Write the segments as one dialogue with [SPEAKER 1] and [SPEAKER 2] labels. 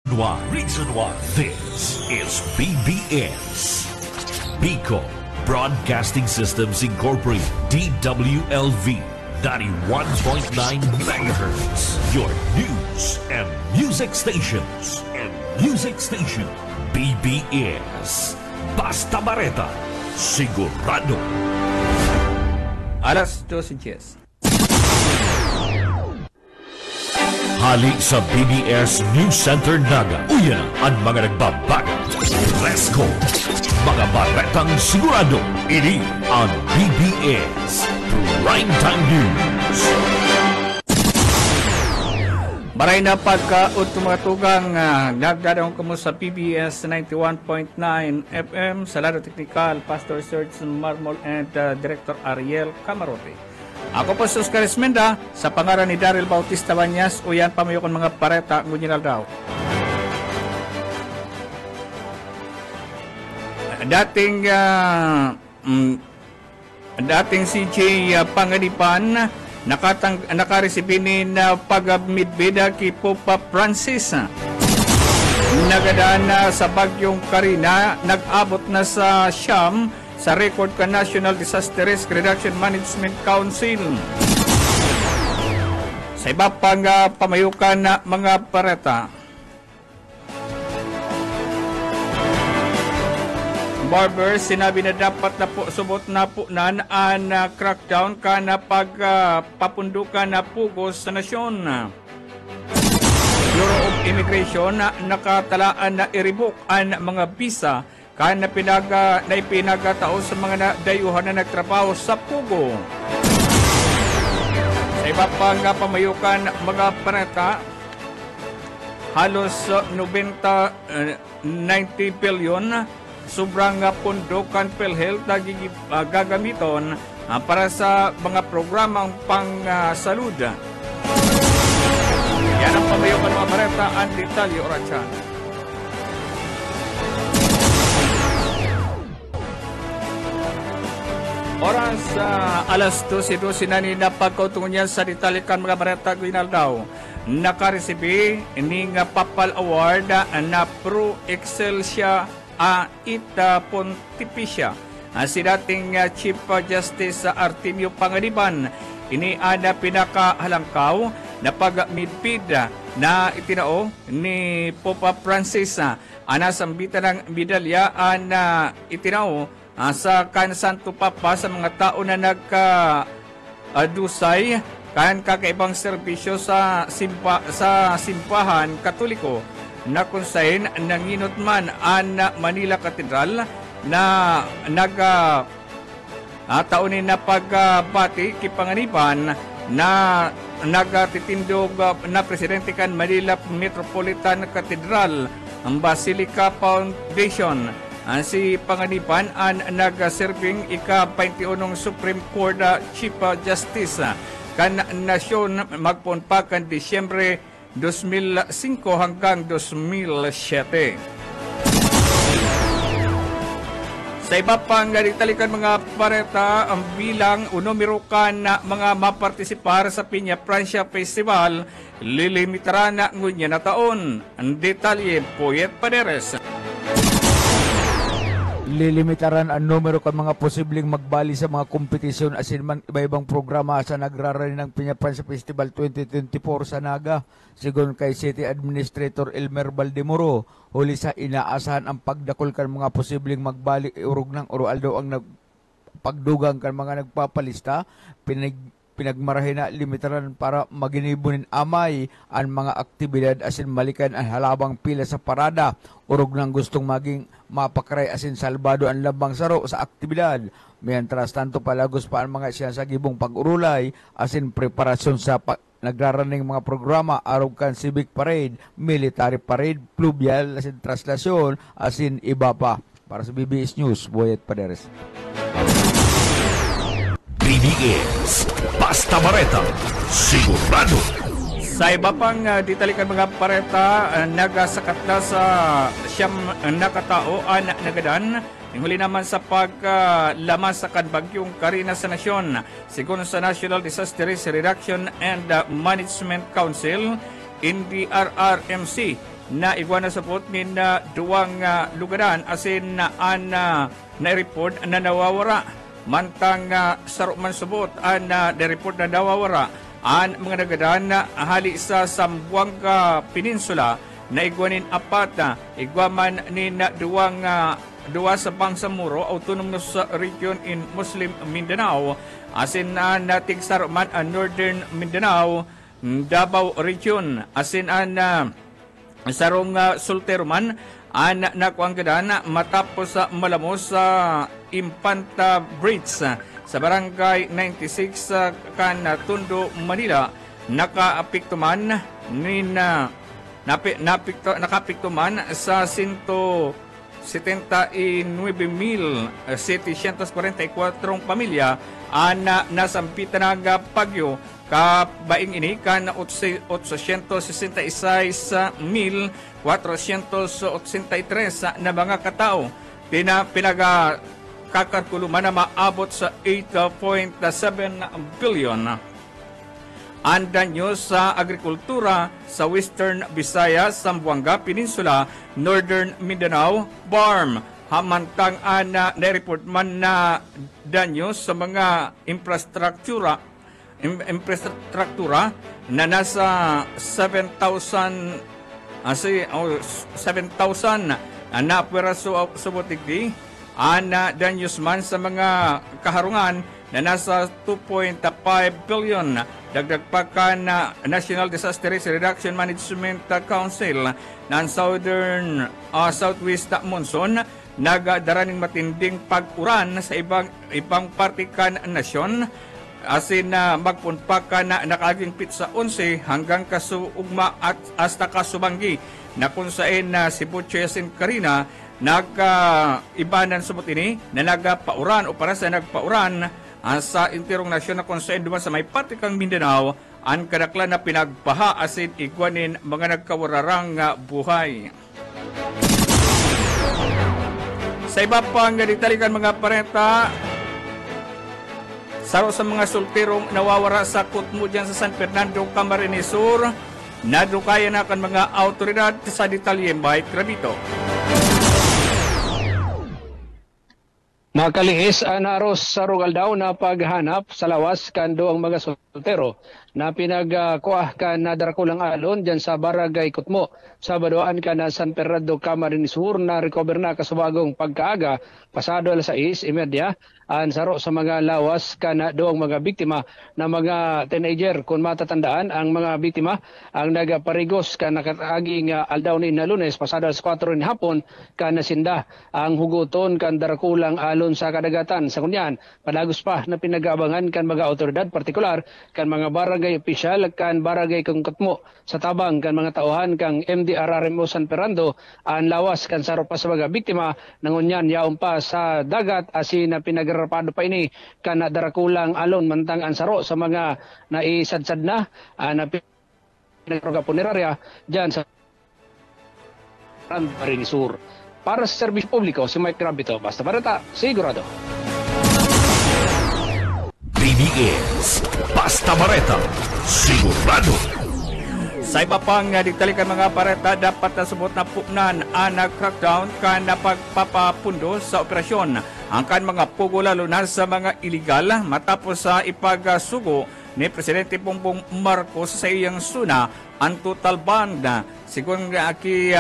[SPEAKER 1] Reason why this is BBS. Bicol Broadcasting Systems Incorporated, DWLV 91.9 megahertz. Your news and music stations. BBS. Basta Bareta. Sigurado.
[SPEAKER 2] Alas 12:10.
[SPEAKER 1] Hali sa BBS News Center Naga. Uyan ang mga nagbabagang. Let's go! Mga baretang sigurado. Ini ang BBS Primetime News.
[SPEAKER 2] Maray na pagkaot mga tugang nagdadang kamo sa PBS 91.9 FM sa lado teknikal, Pastor Serge Marmol and Director Ariel Camarote. Ako po si Oscar Esmenda sa pangalan ni Daryl Bautista Banyas o yan pamayokon mga pareta ngunyan daw. Dating CJ Panganiban nakaresibinin na pag-midbida kay Popa Francis. Nagadaan sa bagyong Karina, nag-abot na sa Siam sa record ka National Disaster Risk Reduction Management Council. Sa iba pang pamayukan na mga pareta, Barber, sinabi na dapat na po subot na po na ang crackdown ka na pagpapundukan na pugos sa nasyon. Bureau of Immigration na nakatalaan na i-revoke ang mga visa ka na ipinagatao sa mga dayuhan na nagtrabaho sa pugo. Sa iba pang pamayukan mga pareta, halos 90 billion sobrang pundukan PhilHealth na gagamiton para sa mga programang pang-salud. Yan ang pamayukan mga pareta, ang detalye oransya. Oras alas 12:12 na ni napagkautungon niya sa detalikan mga bareta Guinaldaw. Nakaresibi ni nga Papal Award na Pro Excelsia Ita Pontificia. Si dating Chief Justice Artemio Panganiban, ini ada pinakahalangkaw na pag-midpid na itinao ni Popa Francis. Anasambitan ng medalya na itinao sa kan Santo Papa sa mga tao na nagka-dusay kan kakaibang serbisyo sa simbahan Katoliko na kunsain nanginot man ang Manila Cathedral na taunin na pagbati kipanganiban na nagatitindog na presidente kan Manila Metropolitan Cathedral ang Basilica Foundation. Si Panganiban ang nag-serving ika-21 Supreme Court Chief Justice kan nasyon magpunpa kan Disyembre 2005 hanggang 2007. Sa iba pang ditalikan mga pareta, ang bilang numero kan na mga mapartisipar sa Piña Francia Festival lilimitaran na ngunya na taon. Ang detalye, Poyet Paderes.
[SPEAKER 3] Lilimitaran ang numero kan mga posibleng magbali sa mga kompetisyon asin man iba-ibang programa sa nagrarani ng Piña Francia Festival 2024 sa Naga. Sigon kay City Administrator Elmer Valdemoro, huli sa inaasahan ang pagdakol kan mga posibleng magbali urog ng Oroaldo ang pagdugang kan mga nagpapalista, pinagmarahin na limitaran para maginibunin amay ang mga aktibidad asin malikan ang halabang pila sa parada. Urog ng gustong maging mapakaray asin salbado ang lambang saro sa aktibidad. Mientras tanto palagos pa ang mga sinasagibong pag-urulay asin preparasyon sa nagraraning mga programa araw kan civic parade, military parade, pluvial asin traslasyon asin iba pa. Para sa BBS News, Boyet Paderes.
[SPEAKER 1] BBS Basta Bareta Sigurado.
[SPEAKER 2] Sa iba pang ditalikan mga pareta, nagasakat na sa siyam nakatao nagadan. Huli naman sa paglamas sa kanbagyong Karina sa nasyon. Sigun sa National Disaster Risk Reduction and Management Council, NDRRMC, na igwana sapot ni na duwang lugaran asin na-report na nawawara. Mantang saro man sabot na-report na nawawara ang mga nagadan na hali sa Zamboanga Peninsula na igwanin apat igwaman ni na duwa sa Bangsamoro Autonomous Region in Muslim Mindanao asin natig saro man Northern Mindanao Davao Region asin sarong soltero man nakuang gadan matapos sa malamos sa Infanta Bridge sa barangay 96 kan Tondo, Manila. Nakaapekto man nakapekto man sa 79,744 pamilya nasampitan ng pagyo kabaing ini kan 866,483 na mga katao pinagkakalkuluman na maabot sa 8.7 billion. Ang danyo sa agrikultura sa Western Visayas, Zamboanga Peninsula, Northern Mindanao, BARM. Hamantang na-report man na danyo sa mga infrastruktura na nasa 7,000 na pwera subotigdi danyos man sa mga kaharungan na nasa 2.5 billion. Dagdag pa ka na National Disaster Risk Reduction Management Council ng Southwest Monsoon nagdaraning matinding pag-uran sa ibang parte kan nasyon asin magpunpa ka na nakaging pitsa 11 hanggang kasuugma at hasta kasubanggi na kung saan si Butcho Yasin Karina nag-ibanan sa ini na nagpauran o para sa nagpauran sa interong nasyon na kung saan duman sa may parte kang Mindanao ang kadaklan na pinagbaha asin igwanin mga nagkawararang buhay. Sa iba pang ditalikan mga parenta, saro sa mga solterong nawawara sa kutmo dyan sa San Fernando, Camarines Sur, nadukayan na kan mga autoridad sa detalye by Gravito.
[SPEAKER 4] Nakalihis naros sa Rugal daw na paghanap sa lawas kando ang mga soltero na pinagkuah ka na darakulang alon dyan sa Barangay Kutmo. Sabadoan ka na San Fernando, Camarines Sur na recover na kasubagong pagkaaga pasado alas 6:30 ang saro sa mga lawas ka na doong mga biktima na mga teenager. Kung matatandaan ang mga biktima ang nagaparigos ka nakataging aldaw ni na Lunes pasado alas 4 ng hapon ka nasinda ang huguton kan darakulang alon sa kadagatan. Sa kunyan, palagos pa na pinag-aabangan kan mga otoridad, partikular kan mga barangay opisyal kan barangay kang Kutmo sa tabang kan mga tauhan kang MDRRMO San Fernando ang lawas kan saro pa sa mga biktima nangunyan yaon pa sa dagat asin na pinagrapado pa ini kan darakulang alon mantang ang saro sa mga naisadsad na pinagroga punerarya dyan sa Camarines Sur. Para sa serbisyo publiko, si Mike Gravito, Basta Barata, sigurado.
[SPEAKER 1] BBS Basta Bareta, sigurado.
[SPEAKER 2] Sa iba pang ditalikan mga pareta, dapat nasubot na pupnan ang crackdown kan na pagpapapundo sa operasyon ang kan mga pugo lalo na sa mga iligal matapos sa ipagsugo ni Presidente Bongbong Marcos sa iyang suna ang total ban. Sigon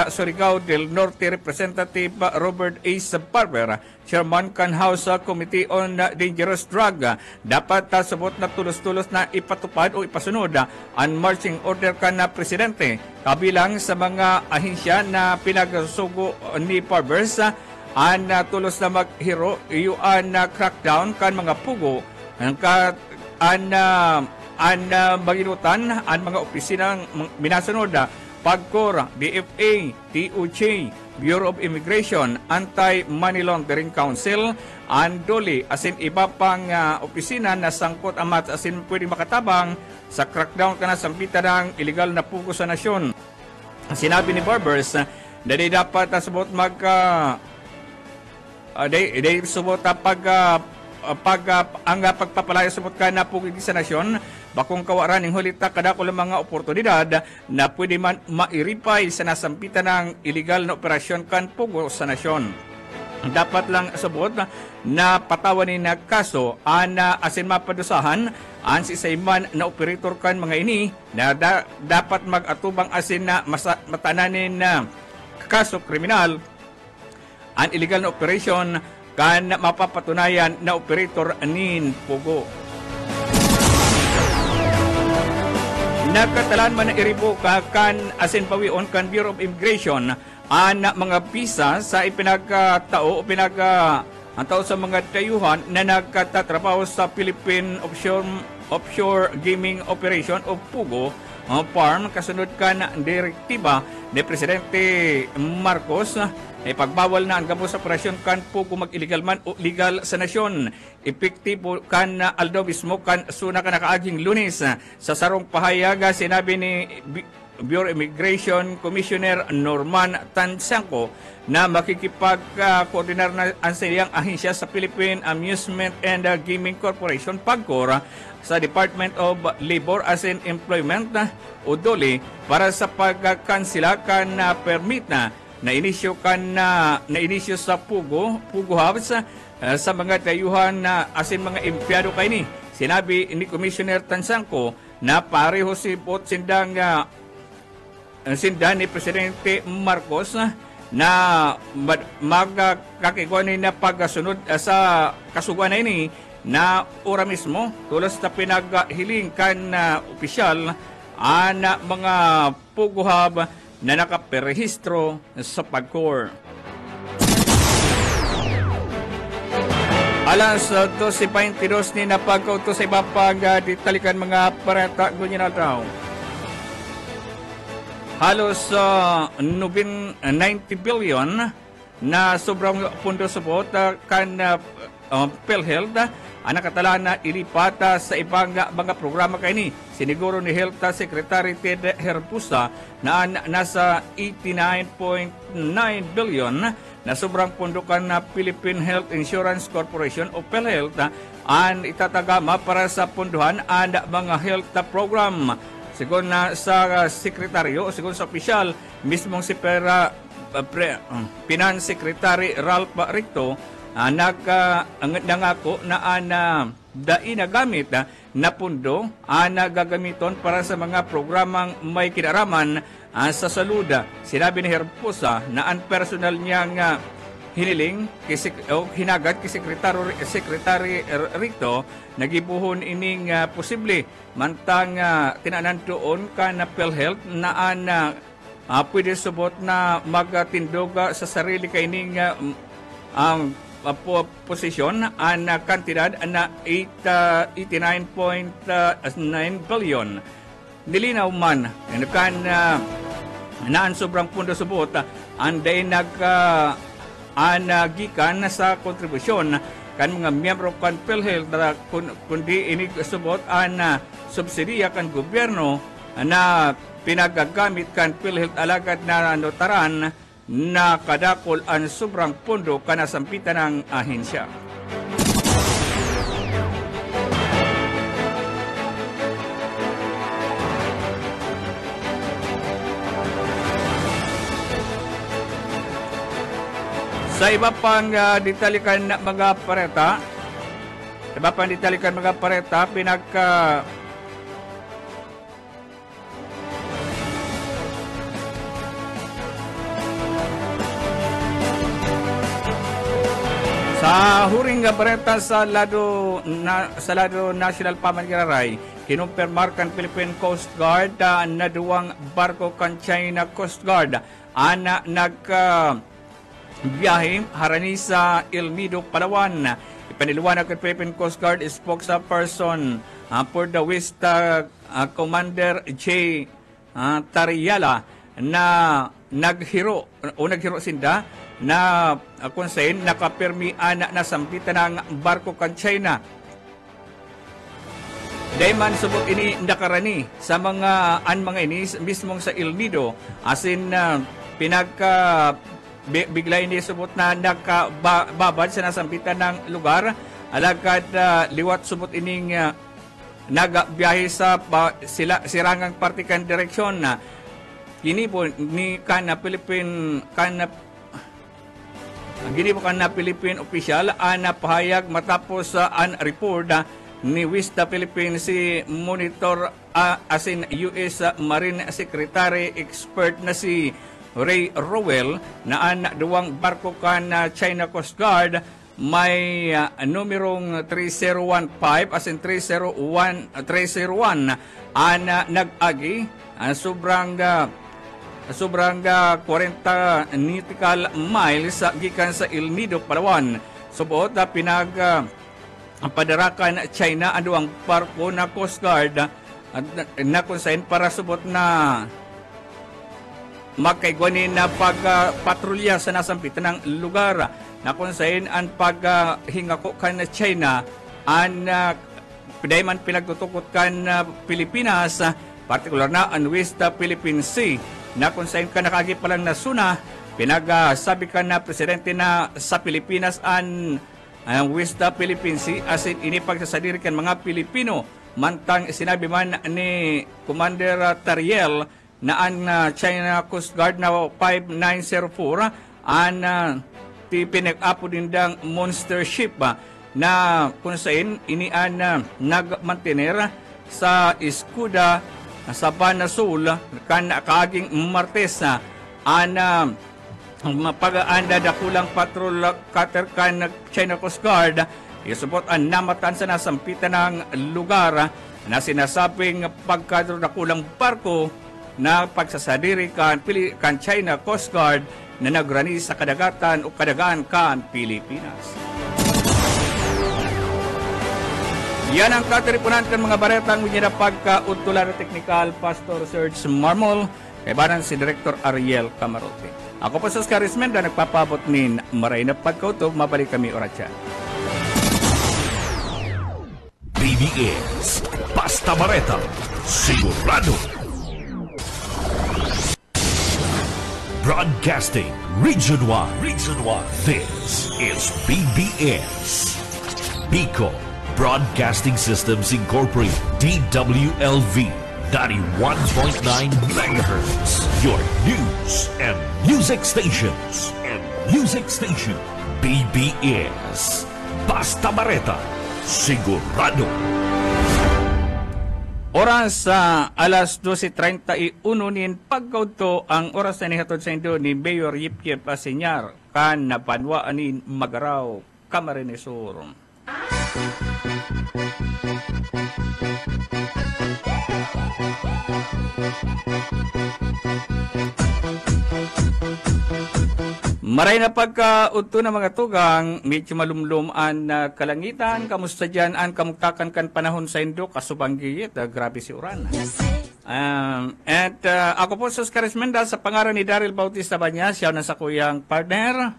[SPEAKER 2] Surigao del Norte Representative Robert A. Barber, Chairman kan House Committee on Dangerous Drug, dapat sabot na tulos-tulos na ipatupad o ipasunod ang marching order kan na Presidente. Kabilang sa mga ahensya na pinagsugo ni Barbers, ang tulos na maghiro iyuan na crackdown kan mga pugo ang maginutan ang mga opisinang minasunod PAGCOR, DFA, TOJ, Bureau of Immigration, Anti-Money Laundering Council, Andoli, asin iba pang opisina na sangkot amat asin pwede makatabang sa crackdown ka na sampita ng iligal na pugo sa nasyon. Sinabi ni Barbers na di dapat subot ang pagpapalaya subot ka na pugo sa nasyon, bakong kawaran ng hulita kadako lang mga oportunidad na pwede man mairipay sa nasampitan ng illegal na operasyon kan pugo sa nasyon. Dapat lang sabot na patawan na kaso ana asin mapadusahan an si sayman na operator kan mga ini na dapat mag-atubang asin na matananin na kaso kriminal an illegal na operation kan mapapatunayan na operator nin pugo. Nagkatalan man na iribuka kan asin pawion kan Bureau of Immigration ang mga visa sa ipinagtao o pinagtao sa mga tayuhan na nagkatatrabaho sa Philippine Offshore Gaming Operation o PUGO farm kasunod kan direktiba ni Presidente Marcos ay pagbawal na ang gabos sa operasyon kan PUGO mag-illegal man o legal sa nasyon. Epektibo kan aldaw mismo kan suna ka nakaaging Lunes sa sarong pahayaga sinabi ni Bureau Immigration Commissioner Norman Tansangco na makikipag-koordinar na ang siyang ahensya sa Philippine Amusement and Gaming Corporation PAGCOR sa Department of Labor as in Employment o DOLE para sa pagkansila kan permit na inisyo sa Pugo Hubs sa mga dayuhan na asin mga empleyado kay ni. Sinabi ni Commissioner Tansangco na pareho si Sindan ni Presidente Marcos na magkakiguan na pagsunod sa kasuguan na ini na ora mismo tulos na pinaghiling kan opisyal na mga puguhab na nakaperehistro sa PAGCOR. Alas 12:22 ni napagkauto sa iba pag ditalikan mga parata ganyan daw. Halos 90 billion na sobrang pundo support kan PhilHealth ang nakatala na ilipata sa ibang mga programa kay ni. Siniguro ni Health Secretary Ted Herpusa na nasa 89.9 billion na sobrang pundo kan na Philippine Health Insurance Corporation o PhilHealth ang itatagama para sa punduhan ang mga health program. Sigon na sa sekretaryo, sigon sa opisyal, mismong si Finance Secretary Ralph Ricto, nangako na nagamit na pundo na gagamiton para sa mga programang may kinaraman sa saluda. Sinabi ni Herpusa na ang personal niyang hiniling hinagat kay Secretary Ricto nagibuhon ining posible mantang tinanan doon ka na PhilHealth na pwede subot na magtindog sa sarili kay ining ang posisyon ang kantidad na 89.9 billion. Nilinaw man kan naan sobrang pundo subot ang day gikan sa kontribusyon kan mga miyembro kan PhilHealth kundi inig subot ang subsidiya kan gobyerno na pinagagamit kan PhilHealth alagad na notaran na kadakol ang sobrang pundo kanasampitan ng ahensya. Sa iba pang ditalikan na mga pareta, sa huring pareta sa lado National Pamangararay, kinumpirmar kan Philippine Coast Guard na duwang barko kan China Coast Guard ana biyahe harani sa El Nido, Palawan. Ipaniliwanag ng Philippine Coast Guard spokesperson for the West Commander J. Tariyala na naghiro sinda na kung saan nakapirmi na sampitan ng barko kan China. Dayman subot ini nakarani sa mga ini mismong sa El Nido asin bigla ini subot na nakababad sa nasampitan ng lugar alagad liwat subot ining nagbiyahe sa sirangang partikan direksyon na kini po ni kana Philippine official ana pahayag matapos an report ni Wista Philippines si Monitor as in US Marine Secretary expert na si Ray Rowell na an duwang barko kan China Coast Guard may numerong 3015 as in 301 nag-agi sobrang 40 nautical miles gikan sa El Nido, Palawan. Subuot na padarakan China ang duwang barko na Coast Guard na konsain para subot na magkaigwanin na pagpatrolya sa nasampitan ng lugar na konsain ang paghingako kan China ang pidayman pinagtutukot kan Pilipinas, partikular na ang West Philippine Sea na konsain ka nakagi palang nasuna pinagsabi ka na presidente na sa Pilipinas ang West Philippine Sea as in inipagsasadiri kan mga Pilipino mantang sinabi man ni Commander Tariel na ang China Coast Guard na 5904 ang pinag-apo dindang monster ship na kung saan inian nagmantener sa Iskuda sa Banasol kan kaaging Martes ang pag-aanda dakulang patrol cutter kan China Coast Guard isubot ang namatan sa nasampitan ng lugar na sinasabing pagkadro dakulang barko na pagsasadiri kan China Coast Guard na nagrani sa kadagatan o kadagaan kan Pilipinas. Yan ang katiripunan kan mga baretang winya na pagka-utular teknikal Pastor Serge Marmol kay banan si Director Ariel Camarote. Ako po sa Oscar Ismenda nagpapabot nin maray na pagkautob, mabalik kami oratyan.
[SPEAKER 1] BBS Basta Bareta Sigurado Broadcasting Region 1. This is BBS Bicol Broadcasting Systems Incorporated, DWLV 91.9 MHz. Your news and music stations. BBS Basta Bareta Sigurado.
[SPEAKER 2] Oras sa alas 12:31 nin pagkauto ang oras na nihatod sa Indo ni Mayor Yip Asinyar kan nabanwaan nin Magaraw, Camarines Sur. Maray na pagkauto na mga tugang, medyo malumlum ang kalangitan. Kamusta dyan ang kamuktakan kan panahon sa Indo? Kasubanggiyit, grabe si Uran. Ako po sa Oscar Ismenda sa pangalan ni Daryl Bautista Banyas, siya na sa kuyang partner.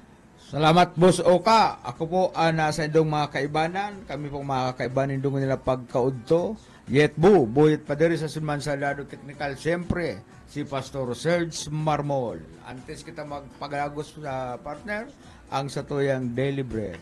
[SPEAKER 3] Salamat, Boss Oka. Ako po nasa indong mga kaibanan. Kami pong mga kaibanan indong nila pagkaudto. Yet buhit pa diri sa Sunmansalado Technical, siyempre, si Pastor Serge Marmol. Antes kita magpagalagos sa partner, ang satuyang Daily Bread.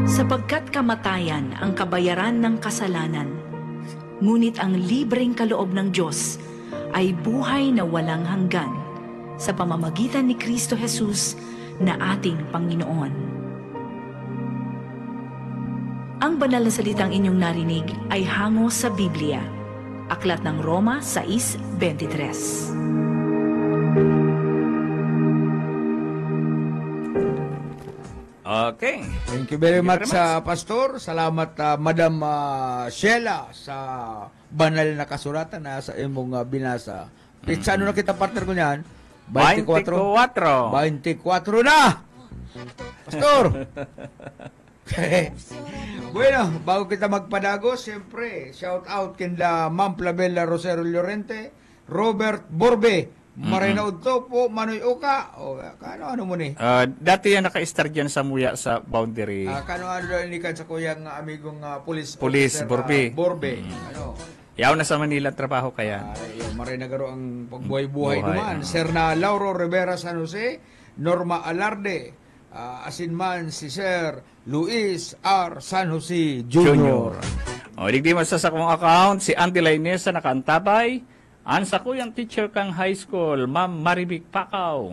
[SPEAKER 5] Sapagkat kamatayan ang kabayaran ng kasalanan, ngunit ang libreng kaloob ng Diyos ay buhay na walang hanggan sa pamamagitan ni Kristo Jesus na ating Panginoon. Ang banal na salitang inyong narinig ay hango sa Biblia. Aklat ng Roma 6:23.
[SPEAKER 2] Okay.
[SPEAKER 3] Thank you very much, Pastor. Salamat, Madam Sheila, sa banal na kasulatan na sa imong binasa. Pitsa, ano na kita partner ko niyan?
[SPEAKER 2] 24
[SPEAKER 3] na! Pastor! Bueno, bago kita magpadago, siyempre, shout out kinda Ma'am Plabella Rosero Llorente, Robert Borbe, Marinaud Topo, Manoy Uka, o ano mo ni?
[SPEAKER 2] Dati yan naka-star dyan sa muya sa boundary.
[SPEAKER 3] Ano daw inikan sa kuyang amigong police
[SPEAKER 2] Borbe.
[SPEAKER 3] Borbe. Ano?
[SPEAKER 2] Yaw na sa Manila trabaho kaya.
[SPEAKER 3] Ay, maray nagaro ang pagbuhay-buhay
[SPEAKER 2] Buhay,
[SPEAKER 3] duman. Sir na Lauro Rivera San Jose, Norma Alarde, asinman si Sir Luis R. San Jose Jr.
[SPEAKER 2] O, digdi mo sa akong account, si Auntie Lainesa nakantabay. Ang sa kuyang teacher kang high school, Ma'am Maribik Pakaw.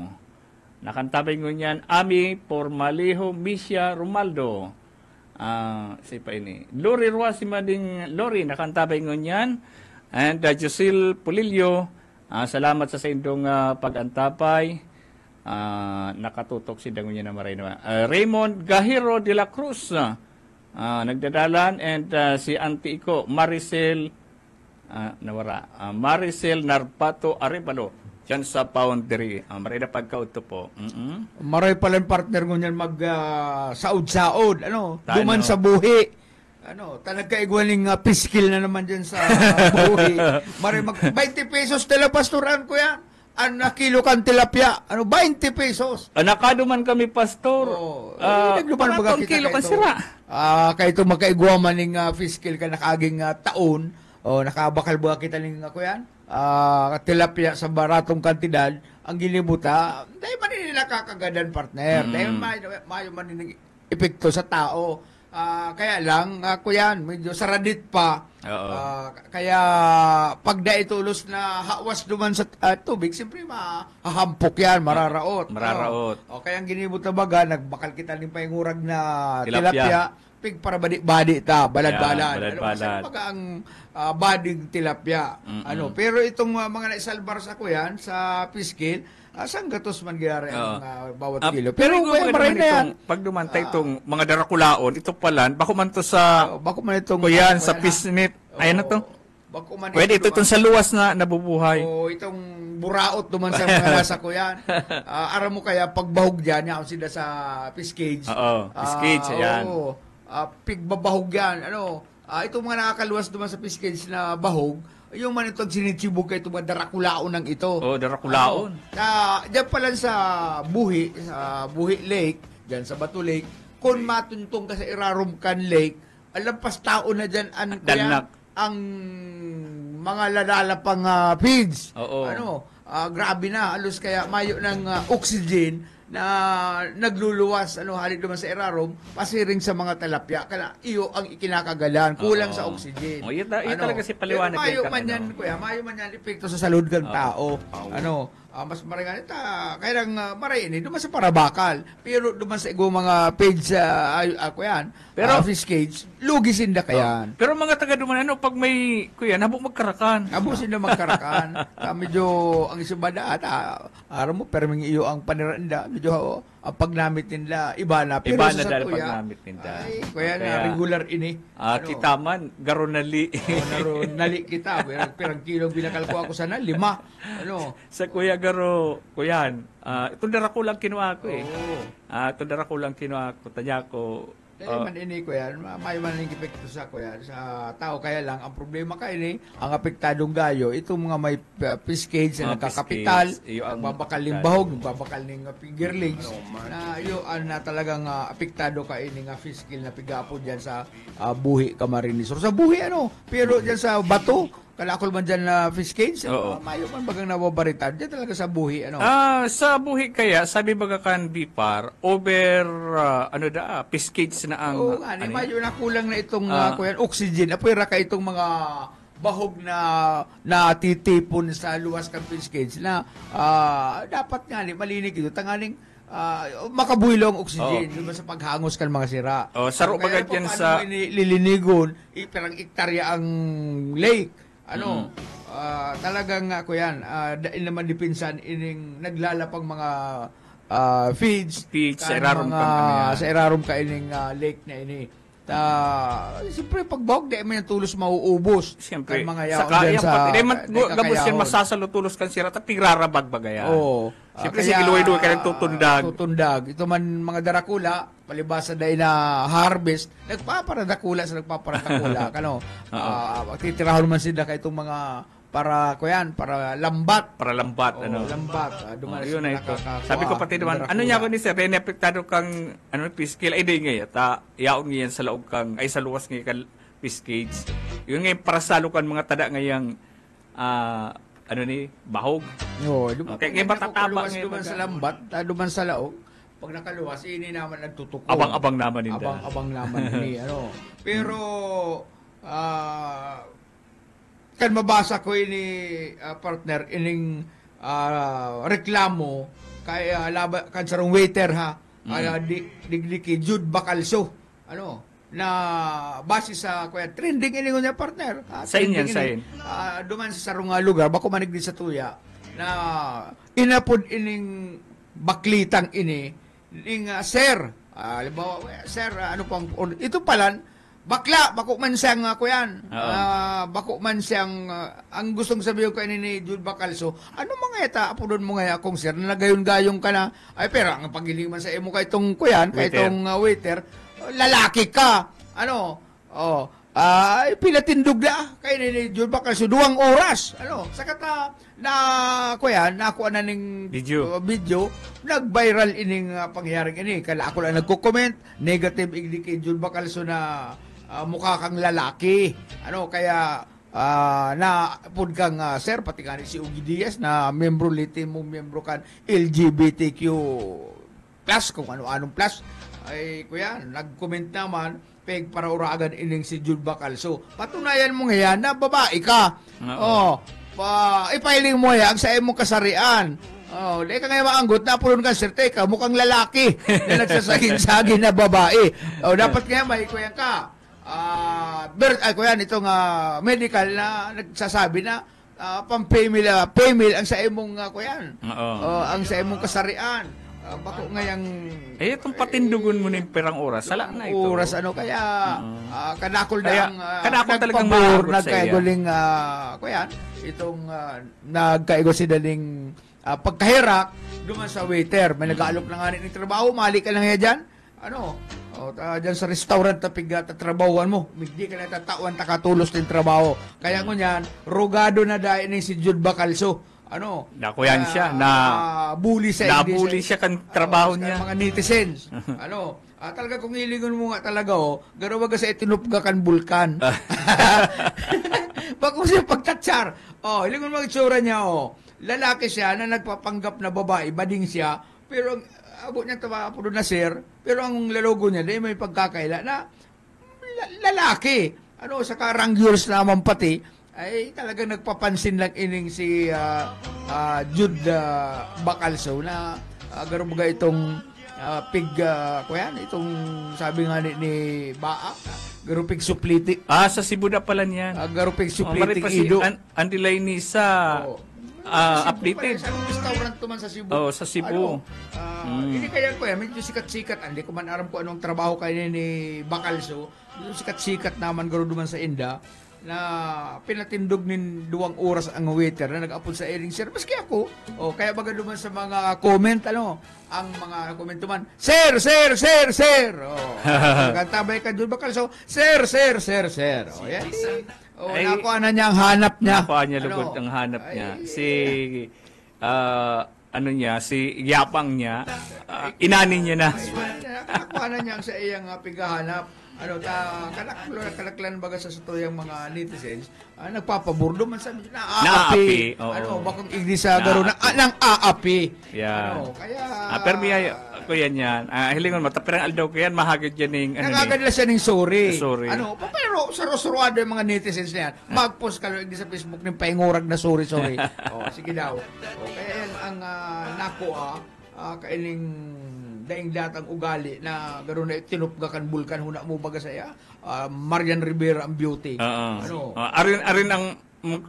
[SPEAKER 2] Nakantabay ngunyan, Ami Formalejo Misha Romaldo. Si pa ini. Lori Ruasi Mading Lori, nakantabay ngunyan. And Josil Pulilio, salamat sa indong pag-antapay. Nakatutok si Dangunya na maray naman. Raymond Gahiro de la Cruz, nagdadalan. And si Auntie Iko, Maricel, Maricel Narpato Arevalo, dyan sa Foundry. Maray na pagkauto po.
[SPEAKER 3] Maray pala yung partner ngunyan mag saod-saod.
[SPEAKER 2] Tano.
[SPEAKER 3] Duman sa buhi. Tanagkaigwaling piskil na naman dyan sa buhi. Maray mag 20 pesos tila pastoran ko yan. Kilo kan tilapia. 20 pesos.
[SPEAKER 2] Nakaduman kami, Pastor.
[SPEAKER 3] Nagluman baga kita
[SPEAKER 2] kilo kan sira.
[SPEAKER 3] Kaya ito magkaigwa maning fiskil ka nakaging taon. Nakabakal ba kita ning ako yan? Tilapia sa baratong kantidad. Ang gilibuta, dahil man nila kakagadan, partner. Dahil mayo man nilang epekto sa tao. Kaya lang, ako yan, medyo saradit pa. Kaya pag daitulos na hawas duman sa tubig, siyempre mahahampok yan, mararaot. Kaya ang ginibot na baga, nagbakal kita ng pahingurag na tilapia. Pig para badi-badi ta, balad-balad. Baga ang bading tilapia. Pero itong mga naisalbar sa ko yan, sa piskil, saan gatos man gyari ang bawat kilo. Pero maray na yan.
[SPEAKER 2] Pag dumantay itong mga darakulaon, ito palan, bako man to sa
[SPEAKER 3] bako man itong
[SPEAKER 2] kuyan, sa pisnit. Ayan na to. Pwede ito itong sa luwas na nabubuhay.
[SPEAKER 3] Itong buraot duman sa mga nasa kuyan. Aram mo kaya pagbahog dyan, yan sila sa piskage.
[SPEAKER 2] Piskage, ayan.
[SPEAKER 3] Pigbabahog yan. Itong mga nakakaluwas duman sa piskage na bahog, yung man itong sinitsibog kayo itong mga darakulaon ng ito.
[SPEAKER 2] Darakulaon.
[SPEAKER 3] Diyan pala sa Buhi Lake, diyan sa Bato Lake, kung matuntong ka sa Irarumcan Lake, alampas tao na diyan ang mga lalalapang feeds. Grabe na. Alos kaya mayo ng oxygen na nagluluwas halik naman sa Irarom, pasiring sa mga talapya kana iyo ang ikinakagalan, kulang sa oxygen.
[SPEAKER 2] Iyo talaga si paliwanag
[SPEAKER 3] mayo man yan, kuya, mayo man yan epekto sa salud kang tao. Mas maringan kaya lang maray ini duman sa Parabakal, pero duman sa igong mga page pero fish cage lugi sinda kayan.
[SPEAKER 2] Pero mga taga duman pag may kuya nabo magkarakan.
[SPEAKER 3] Nabo sinda magkarakan. Medyo ang isubada aram mo pero iyo ang paniranda medyo ang pagnamit nila iba na pero
[SPEAKER 2] iba
[SPEAKER 3] sa
[SPEAKER 2] dahil
[SPEAKER 3] kuya
[SPEAKER 2] pagnamit nila.
[SPEAKER 3] Kuya na regular ini.
[SPEAKER 2] Kita man garonali.
[SPEAKER 3] Nali kita pero kilong binakal ko ako sana 5.
[SPEAKER 2] Sa kuya garo kuyan. Itong darakulang kinuha ko itong darakulang kinuha ko tanya ko.
[SPEAKER 3] Dahil man ini ko yan, may maning epekto sa ko yan, sa tao. Kaya lang, ang problema ka ini, ang apektadong gayo, itong mga may piskage na nagkakapital, nagbabakal ng bahog, nagbabakal ng fingerlings, na yun na talagang apektado ka ini nga fiskil na pigapo dyan sa Buhi Camarines. Or sa Buhi pero dyan sa Bato, kalakol man dyan na fish cage, mayo man bagang nababaritan. Dyan talaga sa Buhi,
[SPEAKER 2] sa Buhi kaya, sabi baga kan Bipar, over, fish cage na ang...
[SPEAKER 3] mayo na kulang na itong oxygen. Apira ka itong mga bahog na titipon sa luwas kang fish cage na dapat nga malinig ito. Tanganing makabuhilo ang oxygen diba, sa paghangos kan mga sira.
[SPEAKER 2] Saro baga dyan sa...
[SPEAKER 3] Lilinigon, perang ektarya ang lake. Talagang ako yan, dahil naman dipinsan ining naglalapang mga feeds
[SPEAKER 2] sa
[SPEAKER 3] Irarum ka ining lake na ini. Siyempre pagbawag di man yung tulos mauubos.
[SPEAKER 2] Siyempre
[SPEAKER 3] mga yaon dyan sa
[SPEAKER 2] gabos yan masasalutulos kan sira tapos rarabag bagaya. Siyempre si giluway-luway ka ng tutundag. Ito man mga darakula, palibasa dahil na harvest, nagpaparadakula.
[SPEAKER 3] Titirahon man sila ka itong mga para lambat.
[SPEAKER 2] Lambat. Yun na ito. Sabi ko pati naman, niya ako ni Sir, apektado kang piskil, ay di ngayon, yaon ngayon sa loob kang, ay sa luwas ngayon kang piskage. Yung ngayon para salukan mga tada ngayang ano ni bahog.
[SPEAKER 3] Yo,
[SPEAKER 2] Okay, kaya matatama
[SPEAKER 3] duman sa lambat, duman sa laog. Pag nakaluwas, ini naman nagtutukod.
[SPEAKER 2] Abang-abang naman nila.
[SPEAKER 3] Abang naman ini ano. Pero kan mabasa ko ini partner ining reklamo kay kan sarong waiter ha. Digdiki Jude Bacalso. Ano? Na base sa kuya trending ini niya partner.
[SPEAKER 2] Sa inyan, sa in.
[SPEAKER 3] Duman sa sarong lugar bako manigdi sa tuya na inapod ining baklitang ini ning sir. Halimbawa, sir, ano pang ito palan bakla, bako man siyang kuyan. Bako man siyang ang gustong sabihin ko ni Jude Bacalso, ano mga eta apodon mo nga akong sir na nagayon-gayong ka na. Ay pero ang pagiling man sa imo kay tong kuyan, kay tong waiter, lalaki ka. Ano? Ay pilatindog na kay ni Jude Bacalso 2 oras. Ano? Sakata na kuyan, nakuha na ning video nag-viral ining pangyayaring ini. Kala ako lang nagko-comment negative igdi kay Jude Bacalso na mukha kang lalaki. Ano kaya na pud kang sir pati nga si Ugi Diaz na membro kan LGBTQ plus kung ano-anong plus ay kuya nag-comment naman peg para uragan ining si Jude Bacalso. Patunayan mo ngayon na babae ka. Ipailing mo yan sa imong kasarian. Di ka ngayon maanggot na pulon ka sir ka mukhang lalaki na nagsasagin-sagin na babae. Dapat ngayon may kuya ka. Kuya itong medical na nagsasabi na pam-female ang sa imong kuyan. Ang sa imong kasarian. Bako ngayang
[SPEAKER 2] itong patindugon mo ng perang oras. Sala na ito.
[SPEAKER 3] Oras ano kaya kanakol na ang
[SPEAKER 2] kanakol talagang maagot sa iya.
[SPEAKER 3] Nagkaiguling kuyan itong nagkaigo si daling pagkahirak duman sa waiter. May nag-aalok na nga ng trabaho. Mali ka lang yan dyan. Ano? Dyan sa restaurant na trabahuan mo. Hindi ka na tatawan takatulos ng trabaho. Kaya ko yan, rogado na dahil ni si Jude Bacalso. Ano?
[SPEAKER 2] Nakuyan siya na
[SPEAKER 3] bully
[SPEAKER 2] siya kan trabaho niya.
[SPEAKER 3] Mga netizens. Ano? Talaga kung hilingon mo nga talaga garo wag sa itinupga kan bulkan. Bako siya pagtatsar. Hilingon mo itsura niya lalaki siya na nagpapanggap na babae, bading siya, pero abot niya tawa na sir, pero ang lalogo niya dahil may pagkakaila na lalaki. Ano, sa karangyos naman pati, ay talagang nagpapansin lang ining si Jude Bacalso na garo mga itong itong sabi nga ni Baak, garo pig supliti.
[SPEAKER 2] Sa Cebu na pala niyan.
[SPEAKER 3] Garo pig supliti ido.
[SPEAKER 2] Andilay ni sa updated.
[SPEAKER 3] Sa restaurant to man sa Cebu.
[SPEAKER 2] Sa Cebu.
[SPEAKER 3] Hindi kaya ko medyo sikat-sikat. Hindi ko man aram ko anong trabaho kayo ni Bacalso. Sikat-sikat naman garo duman sa Inda na pinatindog nin 2 oras ang waiter na nag-upload sa airing sir. Maski ako, kaya baga duman sa mga comment, ang mga comment man, sir. Kantabay ka Jude Bacalso, sir. Yan. Nakuha na niya ang hanap niya.
[SPEAKER 2] Nakuha niya lugod ang hanap niya. Si Yapang niya, inanin niya na.
[SPEAKER 3] Nakuha na niya sa iyang pigahanap. Kalaklan baga sa tuyang mga netizens, nagpapaburdo man sa naapi. Bakong igdi sa garo nang aapi.
[SPEAKER 2] Yeah.
[SPEAKER 3] Kaya
[SPEAKER 2] pero ko yan. Hilingon mo tapirang aldaw ko yan mahagid yan ning
[SPEAKER 3] nagagad lang siya ning sorry.
[SPEAKER 2] Pero
[SPEAKER 3] sa rosroado yung mga netizens na yan, mag-post ka lang sa Facebook ng paingurag na sorry. Sige daw. Kaya yan ang nakuha kaining daing datang ugali na garo na tinupga kan bulkan huna mo baga saya Marian Rivera ang beauty.
[SPEAKER 2] Arin ang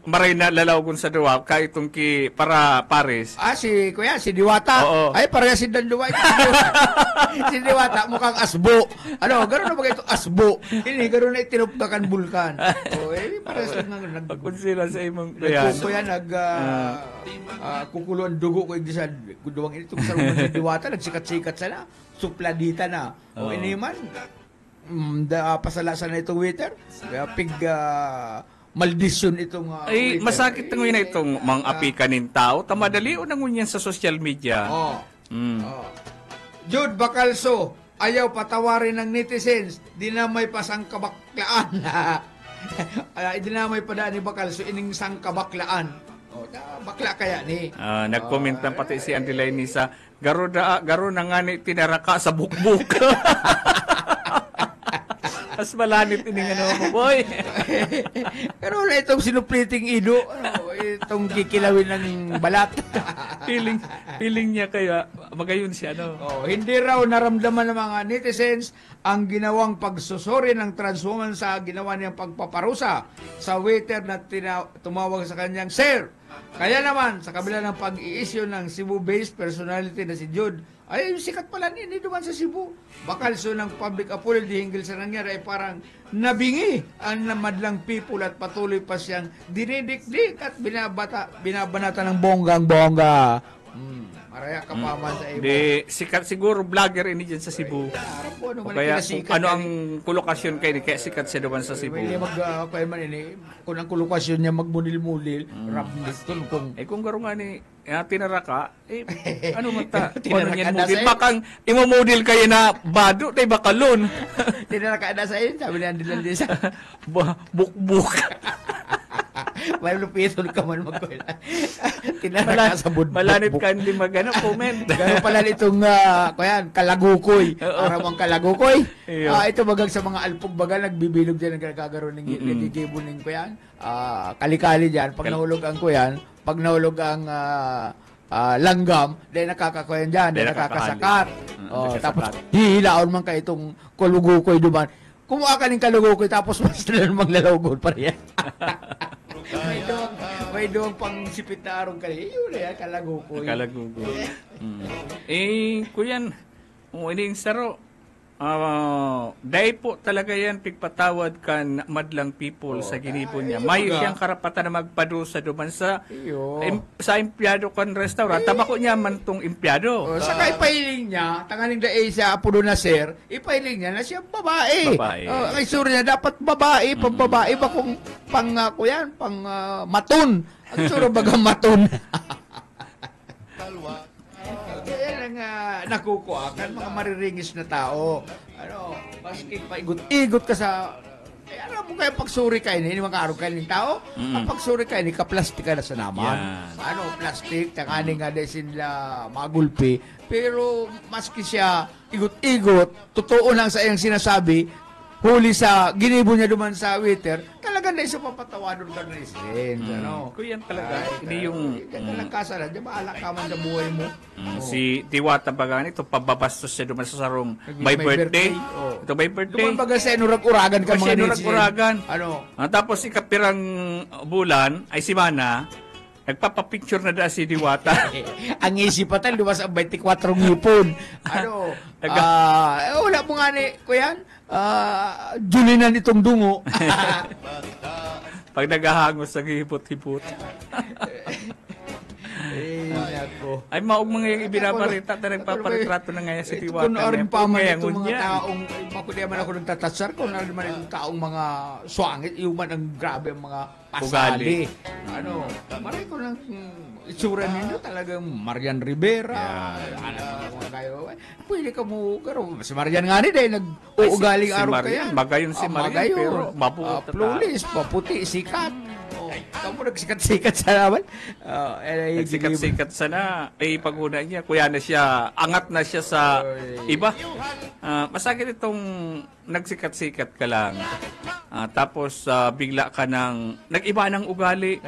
[SPEAKER 2] maray na lalawgon sa duwa kay itong para Paris.
[SPEAKER 3] Si Diwata. Ay pareha si Danduwa. Si Diwata mukhang asbo. Garo na baga ito asbo. Ini garo na tinupga kan bulkan. Pares lang
[SPEAKER 2] nagkonsila sa imong
[SPEAKER 3] kuyan kukuloan dugo ko igdi sa duwang ito sa rumah si Diwata nagsikat-sikat sana supladita na ini man pasalasan na itong waiter kaya maldisyon itong waiter.
[SPEAKER 2] Masakit na ngayon itong mga api kanin tao tamadali o nangunyan sa social media.
[SPEAKER 3] Jude Bacalso ayaw patawarin ng netizens di na may pasang kabaklaan. Idinamay pa daan ni Bakal, so ining sang kabaklaan. Bakla kaya ni.
[SPEAKER 2] Nag-comment na pati si Andy Lainey sa garo na nga ni tinaraka sa bukbuk. Mas malanit ini mo, boy.
[SPEAKER 3] Pero wala itong sinupliting ido, itong kikilawin ng balat.
[SPEAKER 2] feeling niya kaya magayon siya, no?
[SPEAKER 3] Hindi raw naramdaman ng mga netizens ang ginawang pagsusuri ng trans woman sa ginawa niyang pagpaparusa sa waiter na tumawag sa kanyang sir. Kaya naman, sa kabila ng pag-i-issue ng Cebu-based personality na si Jude, ay sikat pala ni duman sa Cebu. Bakalso ng public apology hinggil sa nangyari ay parang nabingi ang namadlang people at patuloy pa siyang dinidikdik at binabanata ng bonggang-bongga. Maraya ka pa man sa ibo.
[SPEAKER 2] Sikat siguro vlogger ini dyan sa Cebu. O kaya ano ang kolokasyon kayo ni kaya sikat siya duman sa Cebu.
[SPEAKER 3] Hindi kaya man ini kung ang kolokasyon niya magmunil-munil, ramdis kung
[SPEAKER 2] kung garo nga ni tinaraka, ano man ta? Ano yan model? Bakang imomodel kayo na bado, tayo bakalon.
[SPEAKER 3] Tinaraka na sa iyo, sabi na dilan din sa
[SPEAKER 2] bukbuk.
[SPEAKER 3] May lupitol ka man magkuila. Tinaraka sa budbuk.
[SPEAKER 2] Malanit ka hindi magano comment.
[SPEAKER 3] Gano'n pala itong kalagukoy. Aramang kalagukoy. Ito bagang sa mga alpog baga, nagbibilog dyan, nagkakaroon ng nagigibunin ko yan. Kali-kali dyan. Pag nahulog ang ko yan, pag nahulog ang langgam, dahil nakakakuyan dyan, dahil nakakasakat. Tapos hihilaon man ka itong kulugukoy duman. Kumuha ka ng kalugukoy, tapos mas nalang maglalawgon pa rin. May doon pang sipit na arong kali. Yun na yan, kalagukoy.
[SPEAKER 2] Kuyan, ining saro, dahil po talaga yan pigpatawad kan madlang people sa ginipon niya. May siyang karapatan na magpadusa duman sa empleyado kan restaurant. Tabako niya man tong empleyado.
[SPEAKER 3] Saka ipahiling niya, tangaling da siya apudo na sir, ipahiling niya na siya babae. Ang isura niya dapat babae, pambabae ba kung pang maton. Ang isura baga maton. Nakukuha mga mariringis na tao. Maski paigot-igot ka sa mo kayo pagsuri kayo ni mga araw kayo ng tao. Ang pagsuri kayo ni kaplastik ka na sa naman. Plastik, takani nga din sila magulpi. Pero maski siya igot-igot, totoo lang sa iyang sinasabi, huli sa ginibo niya duman sa waiter, talaga na isa papatawadon ka na isin.
[SPEAKER 2] Kuyan talaga. Hindi yung
[SPEAKER 3] lang kasalan, di ba alak ka man sa buhay mo?
[SPEAKER 2] Si Diwata Bagan, ito pababastos siya duman sa sarong by birthday. Ito by birthday.
[SPEAKER 3] Duman baga sa inurag-uragan ka mga
[SPEAKER 2] inurag-uragan. Tapos si kapirang bulan ay si Mana, nagpapapicture na da si Diwata.
[SPEAKER 3] Ang isipatan, lumas ang 24 ngipon. Wala mo nga ni, kuyan, Julinan itong dungo.
[SPEAKER 2] Pag naghahangos sa hipot-hipot. Ay maog mga yung ibinabalita na nagpaparitrato na ngayon si Diwata.
[SPEAKER 3] Kung narin pa man itong mga taong, makuliya man ako ng tatatsar, kung narin man itong taong mga swangit, iuman ang grabe ang mga pasali. Maray ko ng itsura ninyo talagang Marian Rivera. Mga kayo. Pwede ka mo, si Marian nga ni dahil nag-uugaling araw kaya.
[SPEAKER 2] Magayon si Marian, pero maputi.
[SPEAKER 3] Plulis, maputi, sikat. Kamu nagsikat-sikat sa naman.
[SPEAKER 2] Nagsikat-sikat sana. Paghuna niya. Kuya na siya. Angat na siya sa iba. Masakit itong nagsikat-sikat ka lang. Tapos bigla ka ng nag-iba ng ugali.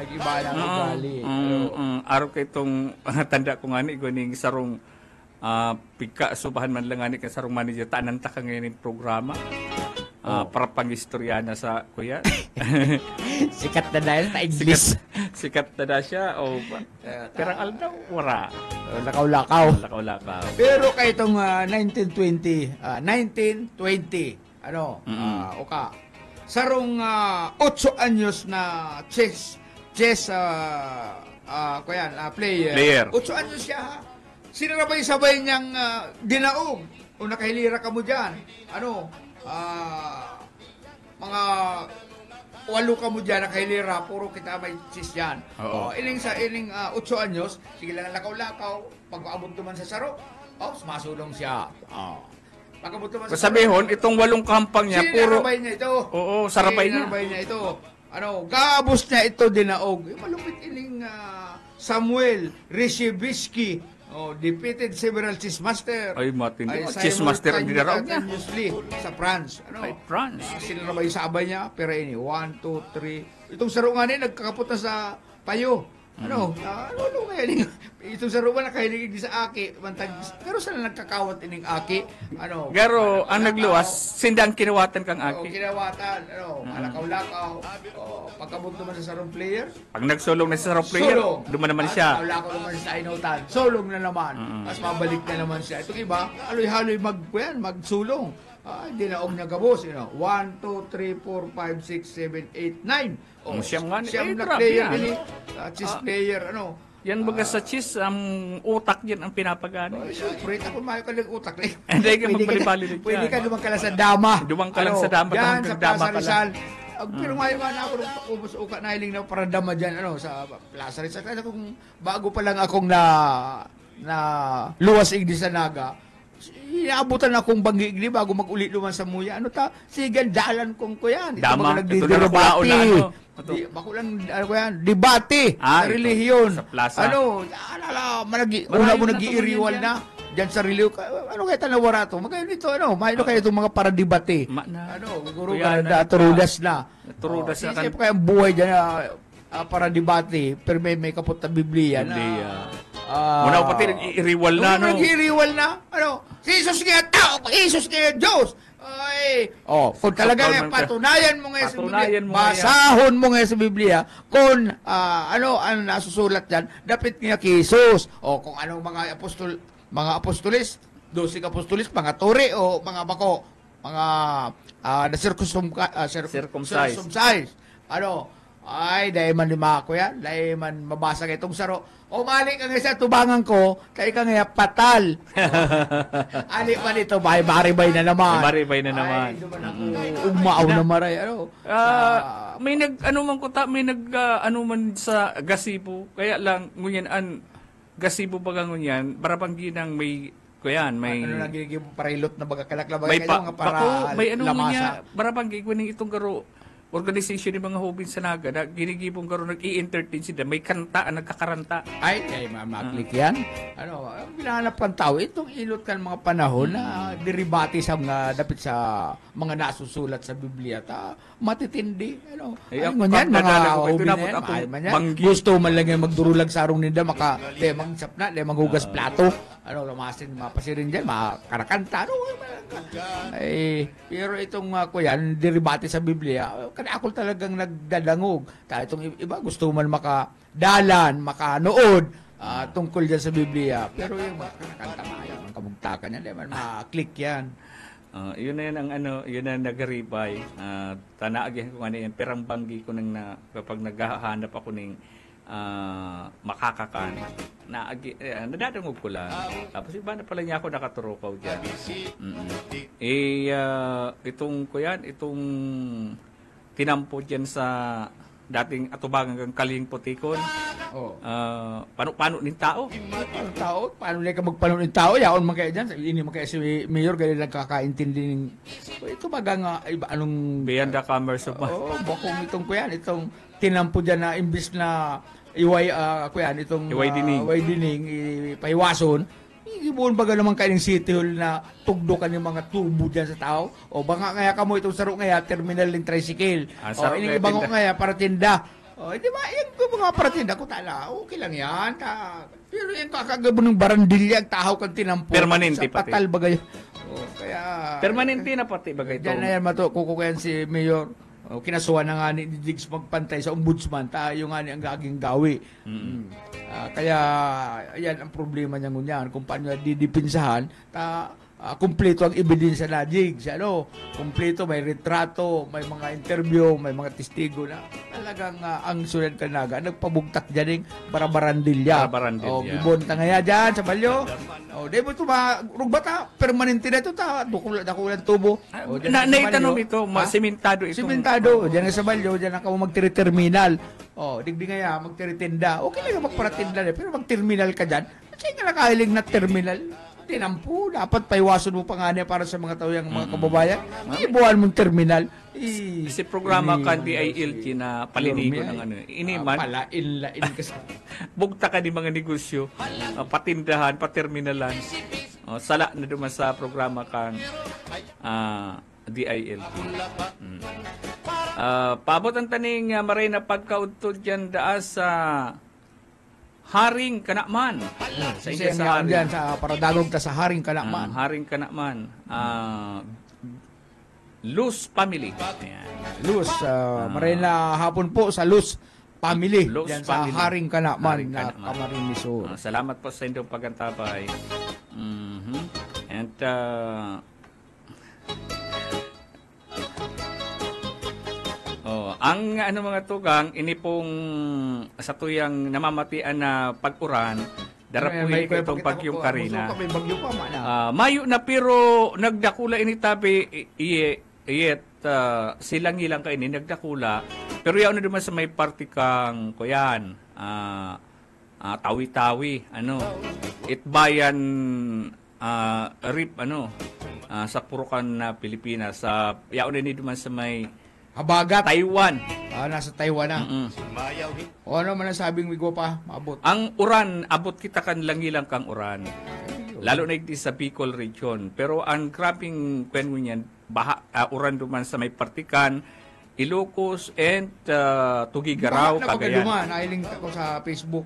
[SPEAKER 2] Araw ka itong tanda ko nga ni guning sarong pika subahan man lang nga ni sarong manager. Tananta ka ngayon yung programa. Para pang-istoryana sa kuya.
[SPEAKER 3] Sikat na dahil na English.
[SPEAKER 2] Sikat na siya. Pero aldaw, wala.
[SPEAKER 3] Lakaw-lakaw. Pero kay itong 1920, sarong 8 anyos na chess player. 8 anyos siya. Sinarabay-sabay niyang dinaog. O nakahilira ka mo dyan. Mga 8 ka mo dyan nakahilira, puro kita may chess dyan. Iling 8 anyos, sige lang lakaw-lakaw, pag-aabot naman sa saro, sumasulong siya. Pagkabuto man
[SPEAKER 2] Kasabihon, itong 8 kampang niya, puro...
[SPEAKER 3] Sinarabay niya ito.
[SPEAKER 2] Oo, sarabay niya.
[SPEAKER 3] Sinarabay niya ito. Gabos niya ito dinaog. Malupit ining Samuel Reshibiski. Defeated several chess master.
[SPEAKER 2] Ay, matindi. Chess master ang dinaraog niya.
[SPEAKER 3] Sa France.
[SPEAKER 2] Ay, France.
[SPEAKER 3] Sinarabay sa abay niya. Pero ini, 1, 2, 3. Itong saro nga niya, nagkakapot na sa payo. Ano kaya ni itong saro ba nakahilig di sa aki bantag pero sila nagkakawat ining aki
[SPEAKER 2] Garo ang nagluwas sindang kinawatan kang aki.
[SPEAKER 3] Kinawatan malakaw-lakaw pagkabot naman sa sarong player
[SPEAKER 2] pag nagsulong na sa sarong player duman naman siya
[SPEAKER 3] lakaw naman sa inutan sulong na naman mas mabalik na naman siya itong iba aloy-haloy magsulong hindi na niya gabos 1, 2, 3, 4, 5, 6, 7, 8, 9
[SPEAKER 2] siyam nga
[SPEAKER 3] siyam na player din chess player
[SPEAKER 2] yan baga sa chess ang utak yan ang pinapagana
[SPEAKER 3] siyempre ako mayo ka ng utak
[SPEAKER 2] hindi ka magbali-bali din
[SPEAKER 3] pwede ka dumang ka lang sa dama
[SPEAKER 2] sa dama
[SPEAKER 3] yan sa Plaza Rizal pero ngayon nga ako ubos uka na hiling na para dama dyan sa Plaza Rizal kung bago pa lang akong na luwas igdi sa Naga inaabutan akong bangigli bago mag-uli luman sa muya. Sige, dalan kong ko yan.
[SPEAKER 2] Dama, ito na nagdebate.
[SPEAKER 3] Bako lang, debate, relihiyon.
[SPEAKER 2] Sa plaza.
[SPEAKER 3] Una mo nag-iiriwal na. Diyan sa relihiyon. Kaya tanawara to? Magayon ito, Mahino kayo itong mga para debate. Guro ka, turudas na.
[SPEAKER 2] Turudas na.
[SPEAKER 3] Kasi kaya buhay dyan para debate, pero may kapot na Biblia na.
[SPEAKER 2] Muna ko pati nag-iiriwal na,
[SPEAKER 3] Nag-iiriwal na, si Jesus kaya tao, Jesus kaya Diyos. Kung talaga nga, patunayan mo nga sa Biblia, basahon mo nga sa Biblia, kung ang nasusulat dyan, dapat nga kay Jesus. Kung anong mga apostolis, 12 apostolis, mga turi, o mga bako, mga circumcised. Dahil man lima ako yan, dahil man mabasa ka itong saro. Mali ka nga sa tubangan ko, kaya ka nga patal. Ali man ito, maribay na naman.
[SPEAKER 2] Maribay na naman.
[SPEAKER 3] Umaaw na maray.
[SPEAKER 2] May man sa gasibo, kaya lang, ngunyan, gasibo baga ngunyan, barabang ginang may kuyan, may
[SPEAKER 3] nang ginigib parilot na baga kalaklabay
[SPEAKER 2] kayo nga para may lamasa. Barabang gigwaning itong garo organization ng mga hobin sa Naga na ginigibong garo nag-i-entertain sila. May kanta, nagkakaranta.
[SPEAKER 3] Maklik yan. Binahanap kang tao. Itong ilot kan mga panahon na derivati sa mga dapat sa mga nasusulat sa Biblia. Matitindi. Ngunyan, mga hobin na yan. Gusto man lang yung magdurulag sarong ninda, magsap na, maghugas plato. Lamasin, mapasirin dyan, makarakanta. Pero itong kuyan, derivati sa Biblia, kada ako talagang nagdadangog. Itong iba gusto man makadalan, makanood tungkol dyan sa Biblia. Pero yung makakanta maayang ang kamugtakan yan, maklik yan.
[SPEAKER 2] Yun na yan yun na nagaribay. Tanaagyan ko yan, perang banggi ko nang kapag naghahanap ako ng makakakan. Nadadangog ko lang. Tapos iba na pala niya ako nakaturukaw dyan. Itong tinampo dyan sa dating atubangan kang Kaling Putikon. Paano ning tao?
[SPEAKER 3] Paano ka magpaano ng tao? Yaon man kayo dyan. Ini man kayo si Mayor, ganyan lang kakaintindi ng ito baga nga, iba anong
[SPEAKER 2] beyond the commerce of
[SPEAKER 3] bakong itong kuyan, itong tinampo dyan na imbis na iway dining pahiwason, ibuon baga naman kayo ng City Hall na tugdukan yung mga tubo dyan sa tao. Baka kaya kamo itong saro ngaya, terminal ng tricycle. Ining ibang ngaya para tinda. Di ba, yung mga para tinda ko okay lang yan. Pero yung kakagabo ng barandilya, ang tahaw kang tinampo.
[SPEAKER 2] Permanente pati.
[SPEAKER 3] Patal bagay.
[SPEAKER 2] Permanente na pati bagay ito.
[SPEAKER 3] Diyan na yan kukukuyan si Mayor. Kinasuhan na nga ni Diggs magpantay sa ombudsman, tayo nga ni ang gaging gawi. Kaya, yan ang problema niya ngunyan. Kung paano didipinsahan, kumpleto ang ebidensya na Diggs. Kumpleto, may retrato, may mga interview, may mga testigo na talagang ang Sulan Kanaga, nagpabugtak dyan yung barabarandilya. Gibon ta nga dyan sa balyo. Di mo ito rugbata, permanente na ito, dakulan tubo.
[SPEAKER 2] Naitanong ito, simentado ito.
[SPEAKER 3] Simentado, dyan sa balyo, dyan ako magtiri-terminal. Digdi nga magtiri-tinda. Okay lang magparatinda, pero mag-terminal ka dyan. Kasi nga nakahiling na terminal. tinampo. Dapat paiwasan mo pa nga niya para sa mga tauyang mga kababayan. Ibuhan mong terminal.
[SPEAKER 2] Si programa kan DILG na palinigo ng ano. Ini man.
[SPEAKER 3] Palain kasi.
[SPEAKER 2] Bugta ka di mga negosyo. Patindahan, paterminalan. Sala na duman sa programa kan DILG. Paabot ang taning maray na pagkaudtod dyan daas sa Haring Kanakman. Sa India sa Haring.
[SPEAKER 3] Dyan, sa paradagog ta sa Haring Kanakman.
[SPEAKER 2] Haring Kanakman. Luz Family. Ayan.
[SPEAKER 3] Luz, maray na hapon po sa Luz Family.
[SPEAKER 2] Luz
[SPEAKER 3] Dyan
[SPEAKER 2] Family.
[SPEAKER 3] sa Haring Kanakman
[SPEAKER 2] Haring
[SPEAKER 3] na
[SPEAKER 2] Kanakman.
[SPEAKER 3] Camarines Sur.
[SPEAKER 2] Salamat po sa inyong pagantabay. And ang ano mga tugang, ini pong sa tuyang namamatian na pag-uran, darapuhin ko itong Bagyong Karina. Mayo na pero nagdakula ini tabi iyet silang ilang ka ini nagdakula. Pero yaw na duman sa may partikang kuyan. Tawi-tawi ano. Itbayan rip ano sa Purukan na Pilipinas sa yaw na ni duman sa may
[SPEAKER 3] Habagat.
[SPEAKER 2] Taiwan.
[SPEAKER 3] Nasa Taiwan na. O ano man ang sabing wigo pa? Maabot.
[SPEAKER 2] Ang uran, abot kita kan langilang kang uran. Lalo na iti sa Bicol region. Pero ang grabing kwen niyan, uran duman sa may Partikan, Ilocos, and Tugigaraw, Cagayan.
[SPEAKER 3] Duman, nailing ako sa Facebook.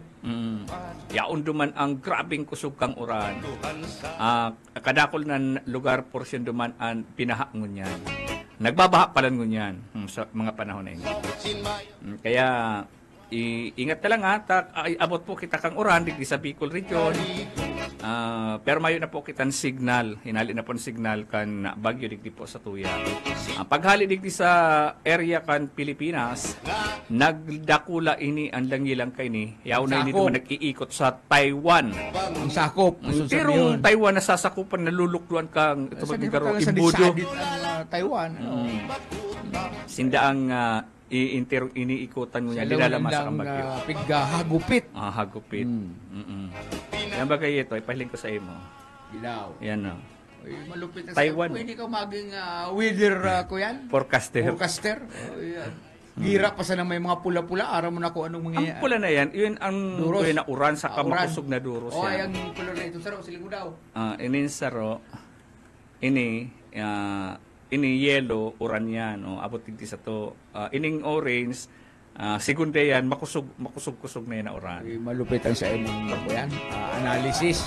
[SPEAKER 2] Yaon duman ang grabing kusog kang uran. Kadakol na lugar porsyon duman ang pinahangon yan. Nagbabaha pala ngunyan sa mga panahon na yun. Kaya, ingat ka lang abot po kita kang uran, digdi sa Bicol region. Pero mayo na po kitang signal, hinali na po signal kan Bagyo digdi po sa tuya. Paghali digdi sa area kan Pilipinas, nagdakula ini ang langilang kay ni. Yaw na ini naman nag-iikot sa Taiwan.
[SPEAKER 3] Ang sakop.
[SPEAKER 2] Pero Taiwan nasasakupan, nalulukluan kang ito magigaro imbudo.
[SPEAKER 3] Taiwan.
[SPEAKER 2] Sindaang iniikutan mo niya, dinalamas sa Bagyo.
[SPEAKER 3] Hagupit.
[SPEAKER 2] Hagupit. Yan ba kayo ito? Ipahiling ko sa imo.
[SPEAKER 3] Bilaw.
[SPEAKER 2] Yan o.
[SPEAKER 3] Malupit na
[SPEAKER 2] Taiwan.
[SPEAKER 3] Pwede ka maging weather ko yan?
[SPEAKER 2] Forecaster.
[SPEAKER 3] Gira pa sa na may mga pula-pula. Araw mo na kung anong mangyayari.
[SPEAKER 2] Ang pula na yan, yun ang tuloy na uran sa kamakusog na duros
[SPEAKER 3] yan.
[SPEAKER 2] yan.
[SPEAKER 3] Ang pula na ito, saro, siling mo daw.
[SPEAKER 2] Ininsaro, ini yellow, uran yan. Abot tigti sa to. Ining orange, segunda yan, makusog-kusog na yan na uran.
[SPEAKER 3] Malupit ang sa imong yan. Analysis.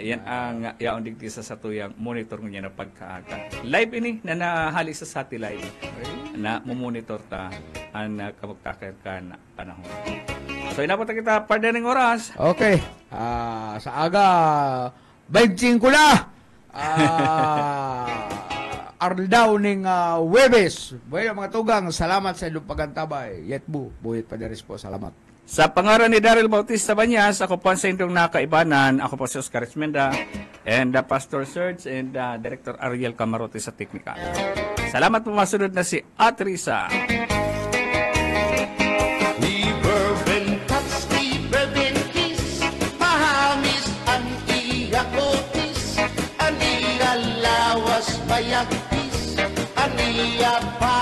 [SPEAKER 2] Yan ang yaon digdi sa satuyang monitor niya na pagkaaga. Live ini na nahali sa satellite na mumonitor ta ang kamugtakan ka na panahon. So inabot kita pa din ng oras.
[SPEAKER 3] Okay. Sa aga 25 na. Ardaw ning Webes. Bueno mga tugang, salamat sa inyong pagantabay. Yetbu, buhit pa deres po. Salamat.
[SPEAKER 2] Sa pangalan ni Daryl Bautista Banyas, ako po sa inyong nakaibanan. Ako po si Oscar Esmenda and Pastor Serge and Director Ariel Camarote sa Teknika. Salamat po, masunod na si Atrisa.
[SPEAKER 6] Bayagtis, aniya pa